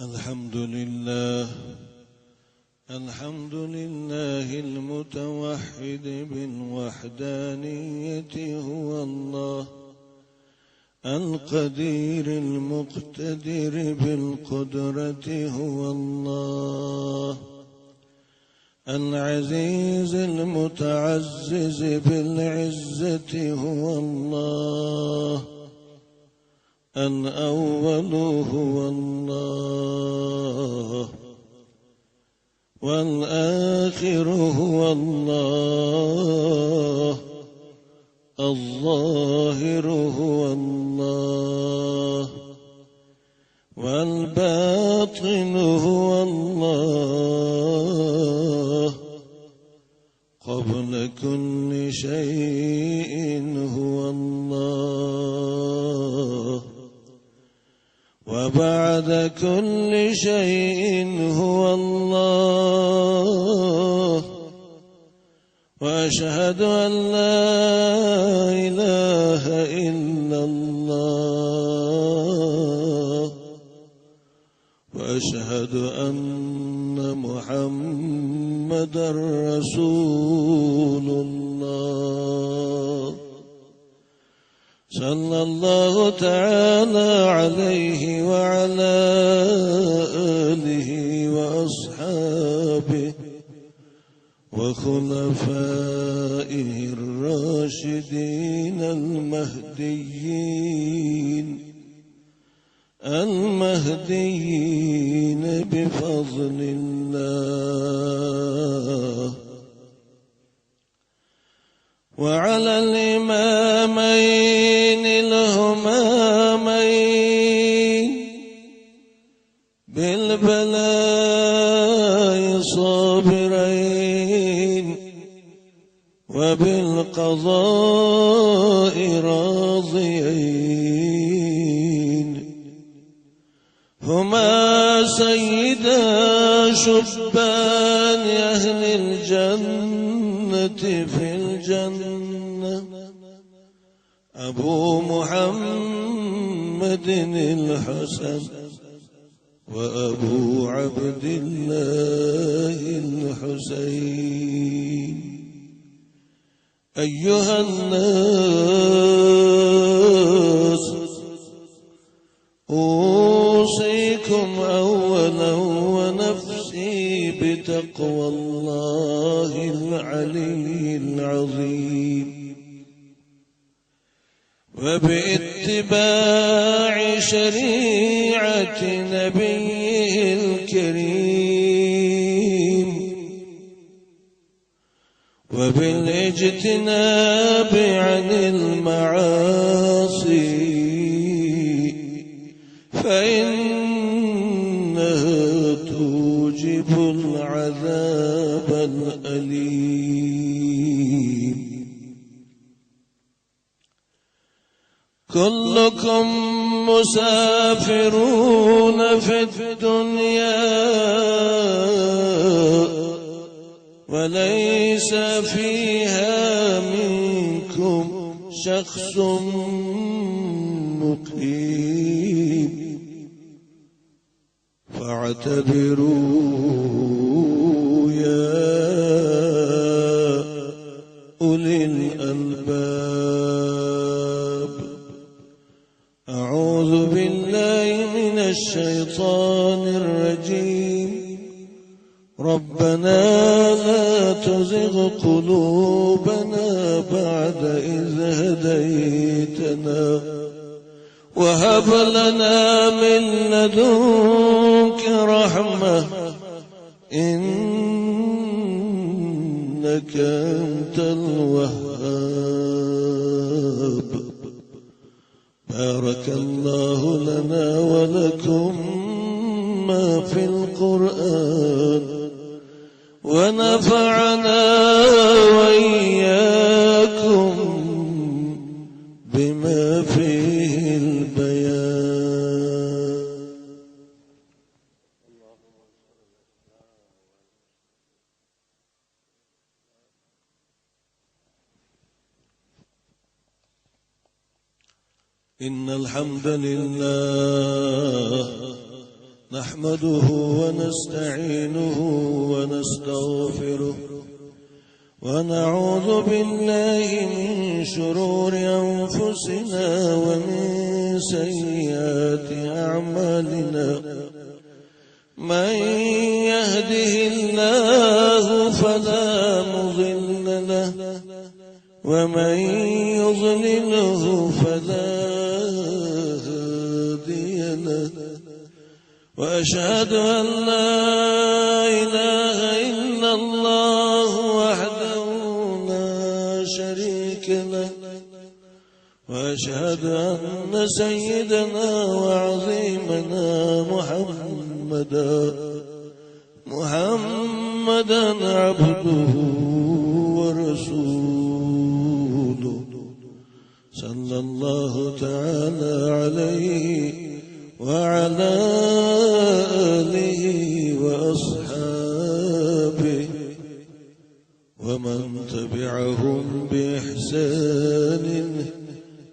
الحمد لله المتوحد بالوحدانية هو الله، القدير المقتدر بالقدرة هو الله، العزيز المتعزز بالعزة هو الله، الأول هو الله، والآخر هو الله، الظاهر هو الله، والباطن هو الله، قبل كل شيء هو الله، وبعد كل شيء هو الله، وأشهد أن لا إله إلا الله، وأشهد أن محمدًا رسول الله، صلى الله تعالى عليه وعلى آله وأصحابه وخلفائه الراشدين المهديين بفضل الله، وعلى الإمامين الهمامين بالبلاء صابرين وبالقضاء راضيين، هما سيدا شبان أهل الجنة في الجنة، أبو محمد الحسن وأبو عبد الله الحسين. أيها الناس، أوصيكم أولا ونفسي بتقوى الله العلي العظيم، وباتباع شريعة نبيه الكريم، وبالاجتناب عن المعاصي، فإنها توجب العذاب الأليم. كلكم مسافرون في الدنيا، وليس فيها منكم شخص مقيم، فاعتبروا يا أولي الألباب. أعوذ بالله من الشيطان الرجيم. ربنا لا تزغ قلوبنا بعد إذ هديتنا، وهب لنا من لدنك رحمة إنك أنت الوهاب. بارك الله لنا ولكم ما في القرآن، ونفعنا وإياكم بما فيه البيان. إن الحمد لله نحمده ونستعينه ونستغفره ونعوذ بالله من شرور أنفسنا ومن سيئات أعمالنا من يهده الله فلا مضل له ومن يضلله فلا هادي له وأشهد أن لا إله إلا الله وحده لا شريك له وأشهد أن سيدنا وعظيمنا محمدا عبده ورسوله صلى الله تعالى عليه وعلى آله وأصحابه ومن تبعهم بإحسان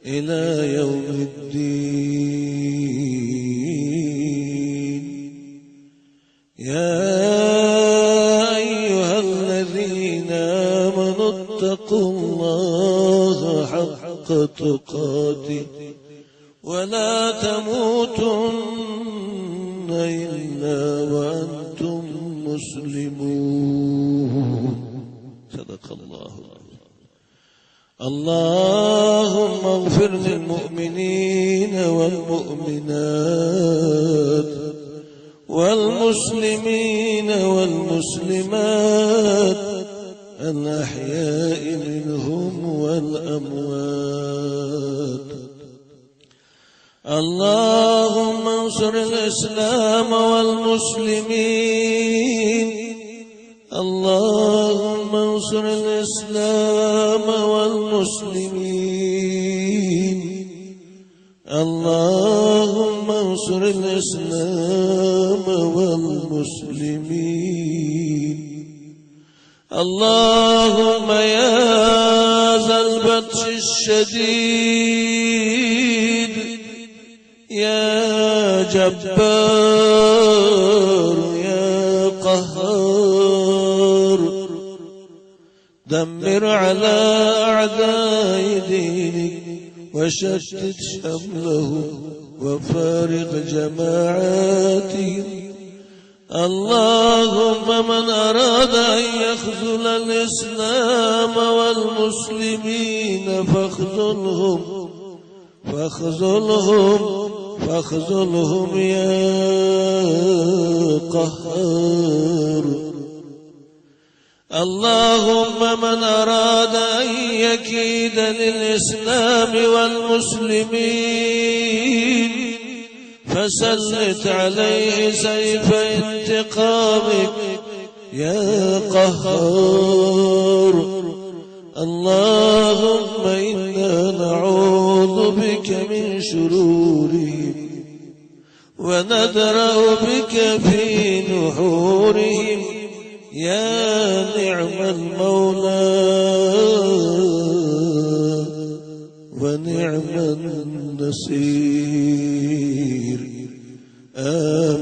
إلى يوم الدين. يا أيها الذين آمنوا اتقوا الله حق تقاته ولا تموتن إلا وأنتم مسلمون. صدق الله. اللهم اغفر للمؤمنين والمؤمنات والمسلمين والمسلمات الأحياء منهم والأموات. اللهم انصر الإسلام والمسلمين. اللهم انصر الإسلام والمسلمين. اللهم انصر الإسلام والمسلمين. اللهم يا ذا البطش الشديد يا جبار يا قهار دمر على أعداء دينك وشتت شملهم وفارق جماعاتهم. اللهم من أراد أن يخذل الإسلام والمسلمين فاخذلهم يا قهار. اللهم من أراد أن يكيد للإسلام والمسلمين فسلط عليه سيف انتقامك يا قهار. اللهم إنا نعوذ بك من شرورهم وندرأ بك في نحورهم يا نعم المولى ونعم النصير. آمين.